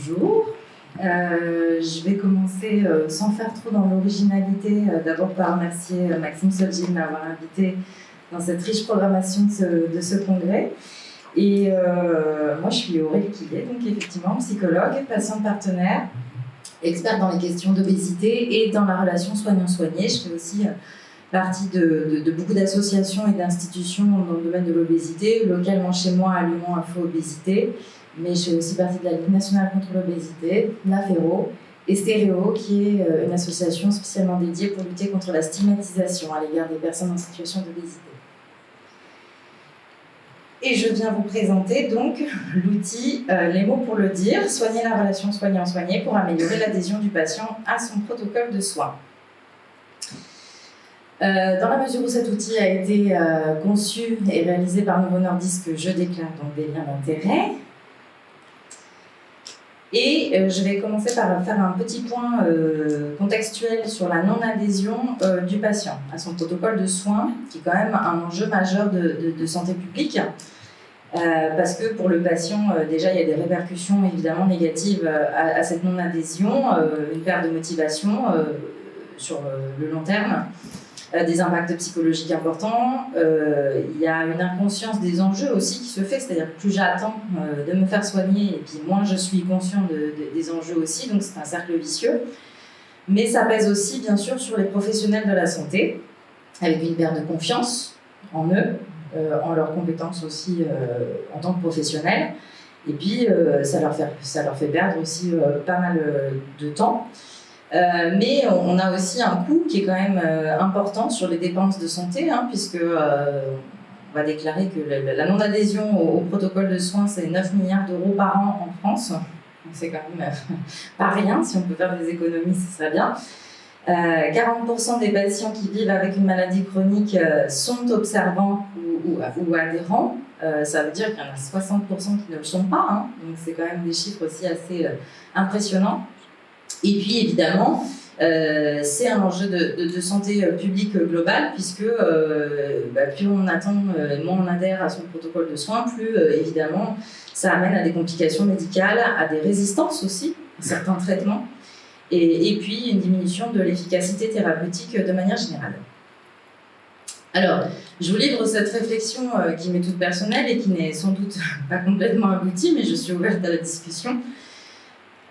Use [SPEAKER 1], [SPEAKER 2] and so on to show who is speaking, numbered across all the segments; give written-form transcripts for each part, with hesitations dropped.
[SPEAKER 1] bonjour. Je vais commencer sans faire trop dans l'originalité, d'abord par remercier Maxime Solji de m'avoir invité dans cette riche programmation de ce congrès. Et moi, je suis Aurélie Quillet, donc effectivement psychologue, patiente partenaire, experte dans les questions d'obésité et dans la relation soignant-soigné. Je fais aussi partie de beaucoup d'associations et d'institutions dans le domaine de l'obésité, localement chez moi à Lyon, Info Obésité, mais je fais aussi partie de la Ligue nationale contre l'obésité, NAFERO, et Stéréo, qui est une association spécialement dédiée pour lutter contre la stigmatisation à l'égard des personnes en situation d'obésité. Et je viens vous présenter donc l'outil Les mots pour le dire, soigner la relation soignant-soigné pour améliorer l'adhésion du patient à son protocole de soins. Dans la mesure où cet outil a été conçu et réalisé par Novo Nordisk, je déclare donc des liens d'intérêt. Et je vais commencer par faire un petit point contextuel sur la non-adhésion du patient à son protocole de soins, qui est quand même un enjeu majeur de santé publique, parce que pour le patient, déjà, il y a des répercussions évidemment négatives à cette non-adhésion, une perte de motivation sur le long terme, des impacts psychologiques importants, il y a une inconscience des enjeux aussi qui se fait, c'est-à-dire que plus j'attends de me faire soigner et puis moins je suis conscient des enjeux aussi, donc c'est un cercle vicieux. Mais ça pèse aussi bien sûr sur les professionnels de la santé, avec une perte de confiance en eux, en leurs compétences aussi en tant que professionnels, et puis ça leur fait perdre aussi pas mal de temps. Mais on a aussi un coût qui est quand même important sur les dépenses de santé, puisque on va déclarer que la non-adhésion au protocole de soins, c'est 9 milliards d'euros par an en France. Donc c'est quand même pas rien, si on peut faire des économies, ce serait bien. 40% des patients qui vivent avec une maladie chronique sont observants ou adhérents. Ça veut dire qu'il y en a 60% qui ne le sont pas, donc c'est quand même des chiffres aussi assez impressionnants. Et puis évidemment, c'est un enjeu de santé publique globale, puisque plus on attend, moins on adhère à son protocole de soins, plus évidemment ça amène à des complications médicales, à des résistances aussi à certains traitements, et puis une diminution de l'efficacité thérapeutique de manière générale. Alors, je vous livre cette réflexion qui m'est toute personnelle et qui n'est sans doute pas complètement aboutie, mais je suis ouverte à la discussion.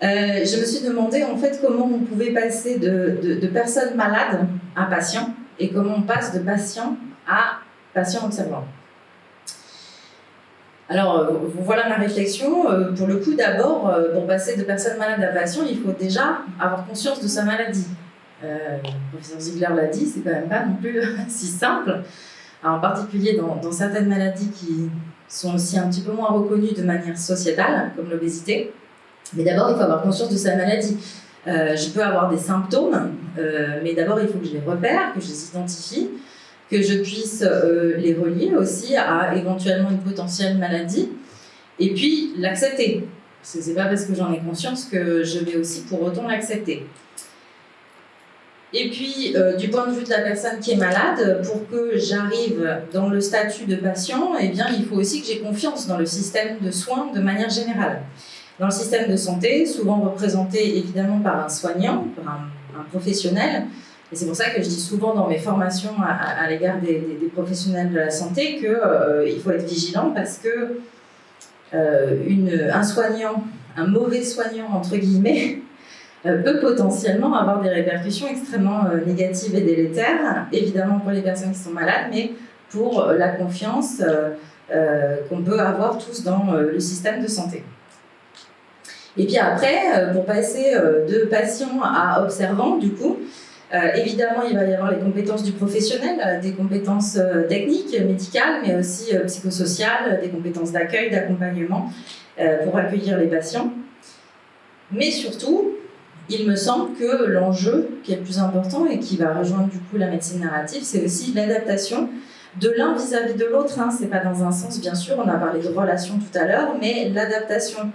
[SPEAKER 1] Je me suis demandé en fait comment on pouvait passer de personnes malades à patients et comment on passe de patient à patient observant. Alors voilà ma réflexion. Pour le coup, d'abord, pour passer de personne malade à patient, il faut déjà avoir conscience de sa maladie. Le professeur Ziegler l'a dit, c'est quand même pas non plus si simple. Alors, en particulier dans certaines maladies qui sont aussi un petit peu moins reconnues de manière sociétale, comme l'obésité. Mais d'abord, il faut avoir conscience de sa maladie. Je peux avoir des symptômes, mais d'abord, il faut que je les repère, que je les identifie, que je puisse les relier aussi à éventuellement une potentielle maladie, et puis l'accepter. Parce que c'est pas parce que j'en ai conscience que je vais aussi pour autant l'accepter. Et puis, du point de vue de la personne qui est malade, pour que j'arrive dans le statut de patient, eh bien, il faut aussi que j'ai confiance dans le système de soins de manière générale. Dans le système de santé, souvent représenté évidemment par un soignant, par un professionnel, et c'est pour ça que je dis souvent dans mes formations à l'égard des professionnels de la santé qu'il faut être vigilant parce que un soignant, un mauvais soignant entre guillemets, peut potentiellement avoir des répercussions extrêmement négatives et délétères, évidemment pour les personnes qui sont malades, mais pour la confiance qu'on peut avoir tous dans le système de santé. Et puis après, pour passer de patient à observant, du coup, évidemment, il va y avoir les compétences du professionnel, des compétences techniques, médicales, mais aussi psychosociales, des compétences d'accueil, d'accompagnement pour accueillir les patients. Mais surtout, il me semble que l'enjeu qui est le plus important et qui va rejoindre du coup la médecine narrative, c'est aussi l'adaptation de l'un vis-à-vis de l'autre. C'est pas dans un sens, bien sûr, on a parlé de relations tout à l'heure, mais l'adaptation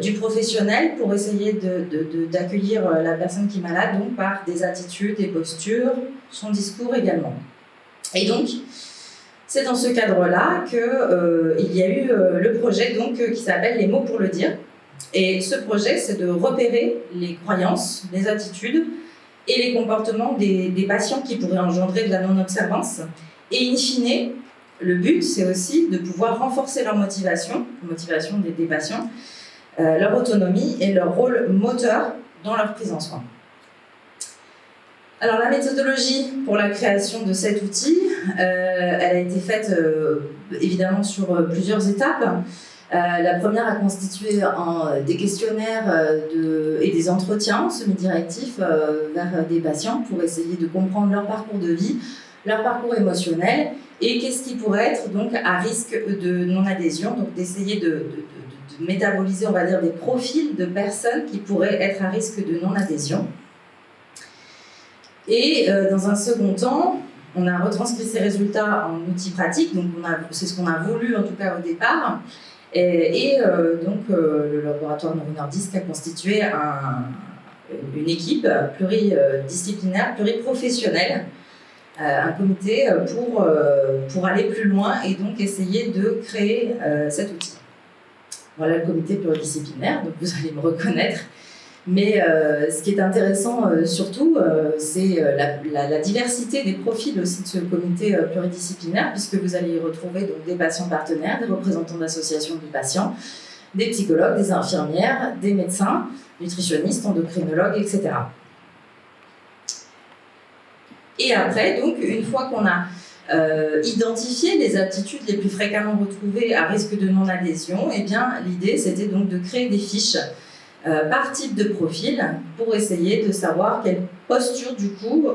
[SPEAKER 1] du professionnel pour essayer d'accueillir la personne qui est malade, donc par des attitudes, des postures, son discours également. Et donc, c'est dans ce cadre-là qu'il y a eu le projet donc, qui s'appelle Les mots pour le dire, Et ce projet, c'est de repérer les croyances, les attitudes et les comportements des patients qui pourraient engendrer de la non-observance. Et in fine, le but, c'est aussi de pouvoir renforcer leur motivation, la motivation des patients, leur autonomie et leur rôle moteur dans leur prise en soin. Alors la méthodologie pour la création de cet outil, elle a été faite évidemment sur plusieurs étapes. La première a constitué des questionnaires et des entretiens semi-directifs vers des patients pour essayer de comprendre leur parcours de vie, leur parcours émotionnel et qu'est-ce qui pourrait être donc à risque de non-adhésion, donc d'essayer de métaboliser, on va dire, des profils de personnes qui pourraient être à risque de non-adhésion. Et dans un second temps, on a retranscrit ces résultats en outils pratiques, donc c'est ce qu'on a voulu en tout cas au départ. Donc le laboratoire Novo Nordisk a constitué une équipe pluridisciplinaire, pluriprofessionnelle, un comité pour aller plus loin et donc essayer de créer cet outil. Voilà le comité pluridisciplinaire, donc vous allez me reconnaître. Mais ce qui est intéressant surtout, c'est la diversité des profils aussi de ce comité pluridisciplinaire, puisque vous allez y retrouver donc, des patients partenaires, des représentants d'associations de patients, des psychologues, des infirmières, des médecins, nutritionnistes, endocrinologues, etc. Et après, donc, une fois qu'on a identifié les aptitudes les plus fréquemment retrouvées à risque de non-adhésion, eh bien, l'idée, c'était donc de créer des fiches par type de profil pour essayer de savoir quelle posture du coup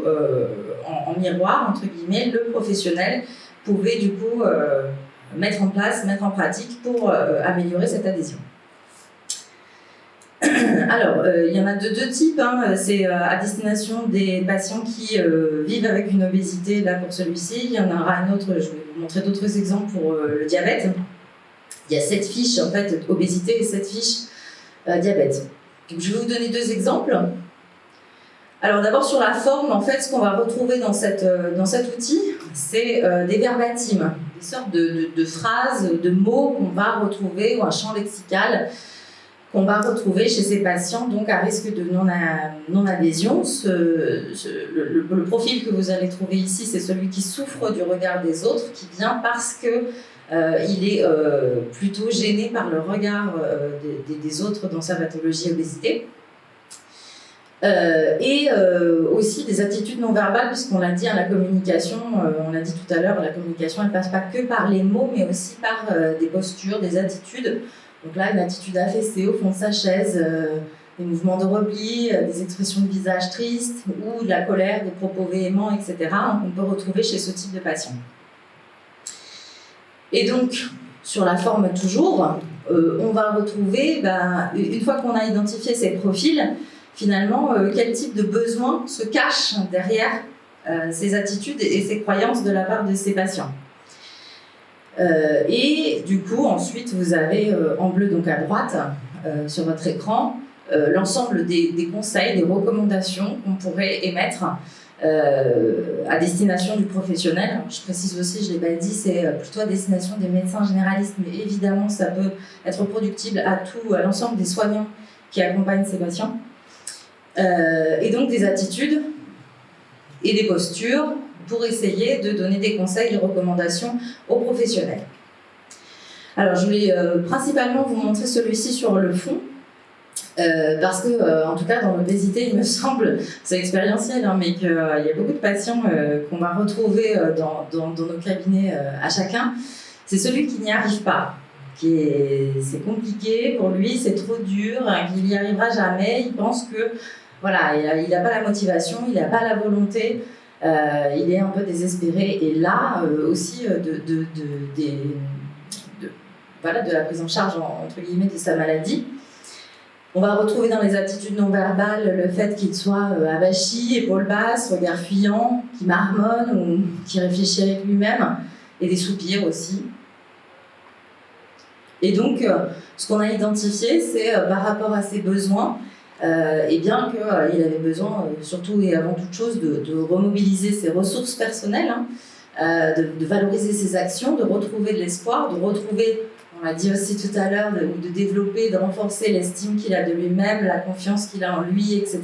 [SPEAKER 1] en miroir entre guillemets le professionnel pouvait du coup mettre en place, mettre en pratique pour améliorer cette adhésion. Alors il y en a de deux types, hein. C'est à destination des patients qui vivent avec une obésité, là pour celui-ci, il y en aura un autre, je vais vous montrer d'autres exemples pour le diabète. Il y a 7 fiches en fait obésité et 7 fiches diabète. Donc, je vais vous donner 2 exemples. Alors d'abord sur la forme, en fait, ce qu'on va retrouver dans cet outil, c'est des verbatims, des sortes de phrases, de mots qu'on va retrouver, ou un champ lexical qu'on va retrouver chez ces patients donc à risque de non-adhésion. Le profil que vous allez trouver ici, c'est celui qui souffre du regard des autres, qui vient parce que il est plutôt gêné par le regard des autres dans sa pathologie obésité. Aussi des attitudes non verbales, puisqu'on l'a dit, la communication, on l'a dit tout à l'heure, la communication, elle passe pas que par les mots, mais aussi par des postures, des attitudes. Donc là, une attitude affaissée au fond de sa chaise, des mouvements de repli, des expressions de visage tristes, ou de la colère, des propos véhéments, etc. On peut retrouver chez ce type de patient. Et donc, sur la forme toujours, on va retrouver, une fois qu'on a identifié ces profils, finalement, quel type de besoin se cache derrière ces attitudes et ces croyances de la part de ces patients. Et du coup, ensuite, vous avez en bleu, donc à droite, sur votre écran, l'ensemble des conseils, des recommandations qu'on pourrait émettre à destination du professionnel. Alors, je précise aussi, je ne l'ai pas dit, c'est plutôt à destination des médecins généralistes, mais évidemment, ça peut être reproductible à l'ensemble des soignants qui accompagnent ces patients. Et donc des attitudes et des postures pour essayer de donner des conseils, des recommandations aux professionnels. Alors, je voulais principalement vous montrer celui-ci sur le fond, parce que, en tout cas, dans l'obésité, il me semble, c'est expérientiel, hein, mais qu'il y a beaucoup de patients qu'on va retrouver dans nos cabinets à chacun. C'est celui qui n'y arrive pas, c'est compliqué pour lui, c'est trop dur, qu'il n'y arrivera jamais. Il pense que, voilà, il n'a pas la motivation, il n'a pas la volonté, il est un peu désespéré. Et là, aussi, de la prise en charge, entre guillemets, de sa maladie. On va retrouver dans les attitudes non verbales le fait qu'il soit avachi, épaules basses, regard fuyant, qui marmonne ou qui réfléchit avec lui-même, et des soupirs aussi. Et donc, ce qu'on a identifié, c'est par rapport à ses besoins, et bien qu'il avait besoin, surtout et avant toute chose, de remobiliser ses ressources personnelles, de valoriser ses actions, de retrouver de l'espoir, de retrouver, on on l'a dit aussi tout à l'heure, de développer, de renforcer l'estime qu'il a de lui-même, la confiance qu'il a en lui, etc.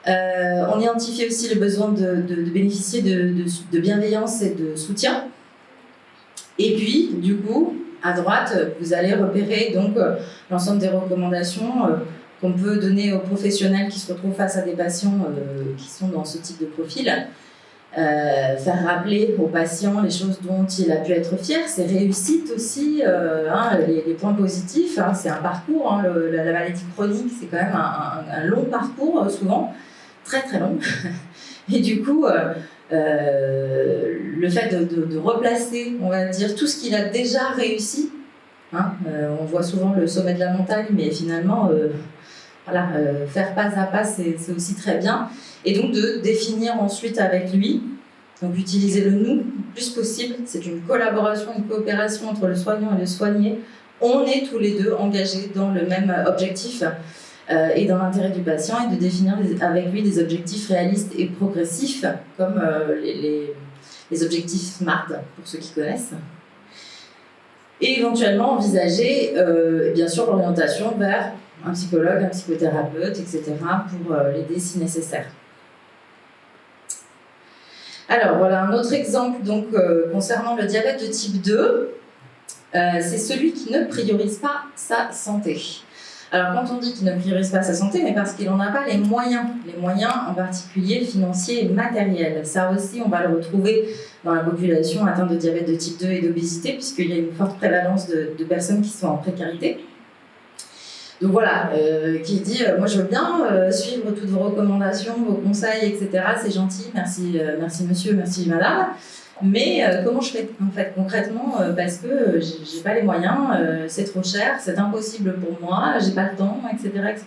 [SPEAKER 1] On identifie aussi le besoin de bénéficier de bienveillance et de soutien. Et puis, du coup, à droite, vous allez repérer donc l'ensemble des recommandations qu'on peut donner aux professionnels qui se retrouvent face à des patients qui sont dans ce type de profil. Faire rappeler aux patients les choses dont il a pu être fier, ses réussites aussi, les points positifs. C'est un parcours, la maladie chronique, c'est quand même un long parcours, souvent, très très long. Et du coup, le fait de replacer, on va dire, tout ce qu'il a déjà réussi, on voit souvent le sommet de la montagne, mais finalement, faire pas à pas, c'est aussi très bien. Et donc de définir ensuite avec lui, donc utiliser le nous le plus possible, c'est une collaboration, une coopération entre le soignant et le soigné. On est tous les deux engagés dans le même objectif et dans l'intérêt du patient, et de définir avec lui des objectifs réalistes et progressifs, comme les objectifs SMART, pour ceux qui connaissent. Et éventuellement envisager, bien sûr, l'orientation vers un psychologue, un psychothérapeute, etc., pour l'aider si nécessaire. Alors, voilà un autre exemple donc, concernant le diabète de type 2. C'est celui qui ne priorise pas sa santé. Alors, quand on dit qu'il ne priorise pas sa santé, mais parce qu'il n'en a pas les moyens en particulier financiers et matériels. Ça aussi, on va le retrouver dans la population atteinte de diabète de type 2 et d'obésité, puisqu'il y a une forte prévalence de personnes qui sont en précarité. Donc voilà, qui dit moi je veux bien suivre toutes vos recommandations, vos conseils, etc. C'est gentil, merci monsieur, merci madame. Mais comment je fais en fait concrètement parce que j'ai pas les moyens, c'est trop cher, c'est impossible pour moi, j'ai pas le temps, etc., etc.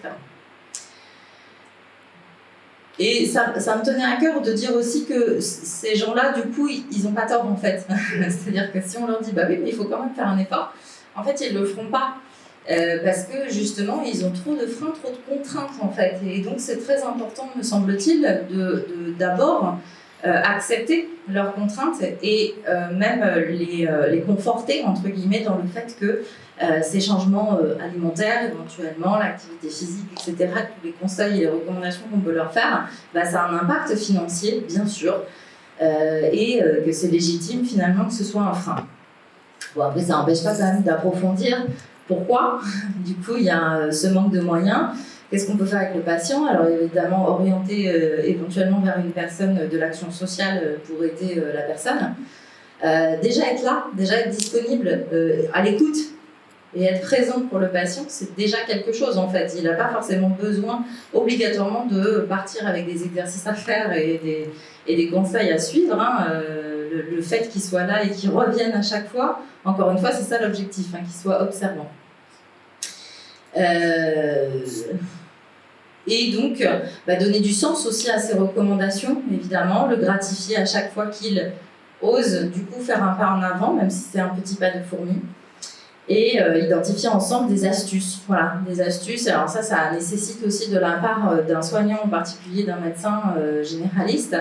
[SPEAKER 1] Et ça me tenait à cœur de dire aussi que ces gens-là, du coup, ils n'ont pas tort en fait. C'est-à-dire que si on leur dit bah oui, mais il faut quand même faire un effort, en fait ils le feront pas. Parce que justement ils ont trop de freins, trop de contraintes en fait, et donc c'est très important, me semble-t-il, d'abord accepter leurs contraintes et même les conforter entre guillemets dans le fait que ces changements alimentaires, éventuellement l'activité physique, etc., tous les conseils et les recommandations qu'on peut leur faire, ça a un impact financier bien sûr, et que c'est légitime finalement que ce soit un frein. Bon, après ça n'empêche pas quand même d'approfondir. Pourquoi ? Du coup, il y a ce manque de moyens. Qu'est-ce qu'on peut faire avec le patient ? Alors évidemment, orienter éventuellement vers une personne de l'action sociale pour aider la personne. Déjà être là, déjà être disponible, à l'écoute et être présent pour le patient, c'est déjà quelque chose en fait. Il n'a pas forcément besoin obligatoirement de partir avec des exercices à faire et des conseils à suivre. Le fait qu'il soit là et qu'il revienne à chaque fois, encore une fois, c'est ça l'objectif, qu'il soit observant. Et donc, donner du sens aussi à ses recommandations, évidemment, le gratifier à chaque fois qu'il ose, du coup, faire un pas en avant, même si c'est un petit pas de fourmi. Et identifier ensemble des astuces. Voilà, des astuces. Alors ça nécessite aussi de la part d'un soignant, en particulier d'un médecin généraliste,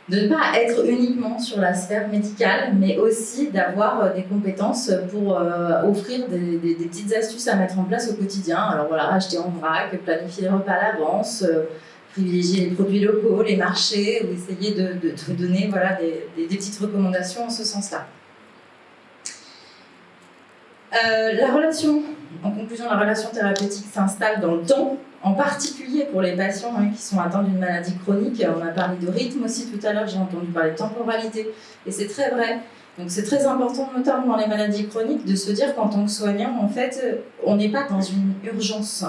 [SPEAKER 1] de ne pas être uniquement sur la sphère médicale, mais aussi d'avoir des compétences pour offrir des petites astuces à mettre en place au quotidien. Alors voilà, acheter en vrac, planifier les repas à l'avance, privilégier les produits locaux, les marchés, ou essayer de donner des petites recommandations en ce sens-là. En conclusion, la relation thérapeutique s'installe dans le temps, en particulier pour les patients qui sont atteints d'une maladie chronique. On a parlé de rythme aussi tout à l'heure, j'ai entendu parler de temporalité, et c'est très vrai. Donc c'est très important, notamment dans les maladies chroniques, de se dire qu'en tant que soignant, en fait, on n'est pas dans une urgence.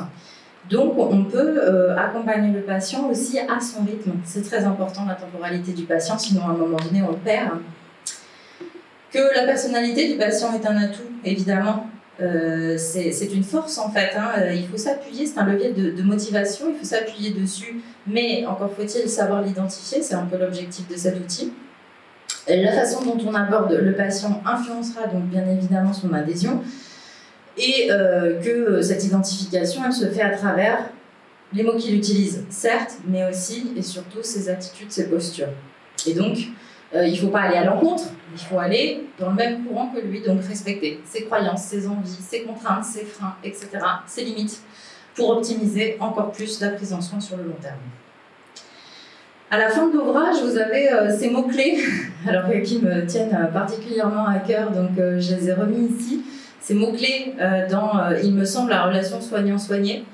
[SPEAKER 1] Donc on peut accompagner le patient aussi à son rythme. C'est très important, la temporalité du patient, sinon à un moment donné, on le perd. Que la personnalité du patient est un atout, évidemment. C'est une force en fait, il faut s'appuyer, c'est un levier de motivation, il faut s'appuyer dessus, mais encore faut-il savoir l'identifier, c'est un peu l'objectif de cet outil. La façon dont on aborde le patient influencera donc bien évidemment son adhésion, et que cette identification elle se fait à travers les mots qu'il utilise, certes, mais aussi et surtout ses attitudes, ses postures. Et donc Il ne faut pas aller à l'encontre, il faut aller dans le même courant que lui, donc respecter ses croyances, ses envies, ses contraintes, ses freins, etc., ses limites, pour optimiser encore plus la prise en soin sur le long terme. À la fin de l'ouvrage, vous avez ces mots-clés, alors qui me tiennent particulièrement à cœur, donc je les ai remis ici. Ces mots-clés dans, il me semble, la relation soignant-soigné,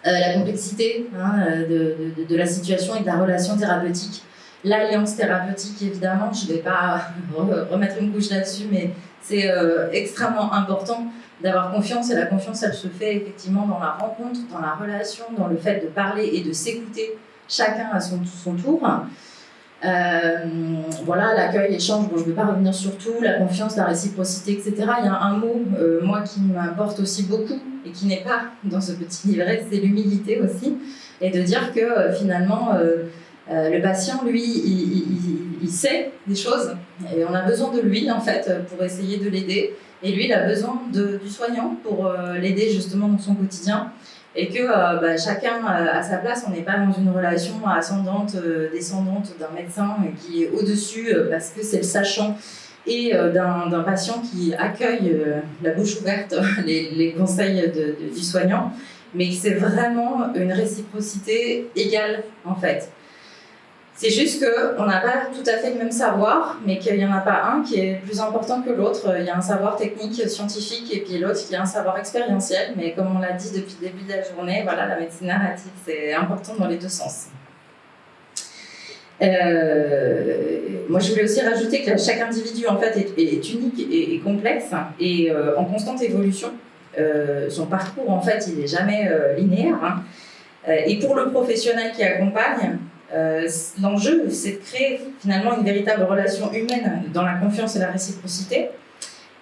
[SPEAKER 1] la complexité de la situation et de la relation thérapeutique, l'alliance thérapeutique, évidemment, je ne vais pas remettre une couche là-dessus, mais c'est extrêmement important d'avoir confiance, et la confiance, elle se fait effectivement dans la rencontre, dans la relation, dans le fait de parler et de s'écouter chacun à son tour. Voilà, l'accueil, l'échange, bon, je ne vais pas revenir sur tout, la confiance, la réciprocité, etc. Il y a un mot, moi, qui m'importe aussi beaucoup et qui n'est pas dans ce petit livret, c'est l'humilité aussi, et de dire que finalement, le patient, lui, il sait des choses, et on a besoin de lui, en fait, pour essayer de l'aider, et lui, il a besoin du soignant pour l'aider justement dans son quotidien. Et que chacun à sa place, on n'est pas dans une relation ascendante, descendante d'un médecin qui est au-dessus parce que c'est le sachant, et d'un patient qui accueille la bouche ouverte les conseils du soignant, mais que c'est vraiment une réciprocité égale en fait. C'est juste qu'on n'a pas tout à fait le même savoir, mais qu'il n'y en a pas un qui est plus important que l'autre. Il y a un savoir technique, scientifique, et puis l'autre qui a un savoir expérientiel. Mais comme on l'a dit depuis le début de la journée, voilà, la médecine narrative, c'est important dans les deux sens. Moi, je voulais aussi rajouter que chaque individu, en fait, est unique et complexe, et en constante évolution. Son parcours, en fait, il n'est jamais linéaire. Hein. Et pour le professionnel qui accompagne, l'enjeu, c'est de créer finalement une véritable relation humaine dans la confiance et la réciprocité,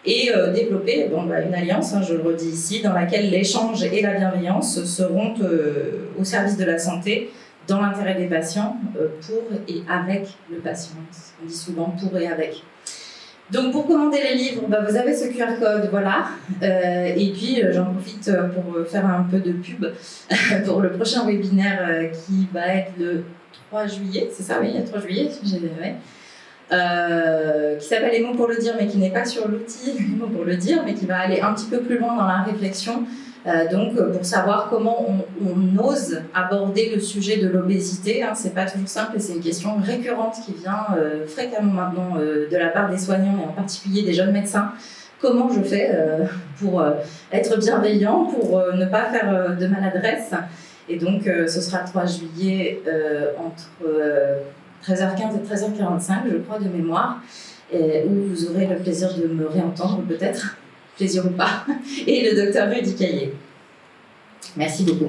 [SPEAKER 1] et développer une alliance, hein, je le redis ici, dans laquelle l'échange et la bienveillance seront au service de la santé, dans l'intérêt des patients, pour et avec le patient. On dit souvent pour et avec. Donc pour commander les livres, vous avez ce QR code, voilà. Et puis j'en profite pour faire un peu de pub pour le prochain webinaire qui va être le 3 juillet, c'est ça, oui, le 3 juillet, qui s'appelle Les mots pour le dire, mais qui n'est pas sur l'outil Les mots pour le dire, mais qui va aller un petit peu plus loin dans la réflexion, donc pour savoir comment on ose aborder le sujet de l'obésité. Hein, c'est pas toujours simple, et c'est une question récurrente qui vient fréquemment maintenant de la part des soignants, et en particulier des jeunes médecins. Comment je fais pour être bienveillant, pour ne pas faire de maladresse? Et donc, ce sera le 3 juillet entre 13h15 et 13h45, je crois, de mémoire, où vous aurez le plaisir de me réentendre, peut-être, plaisir ou pas, et le docteur Rudy Caillé. Merci beaucoup.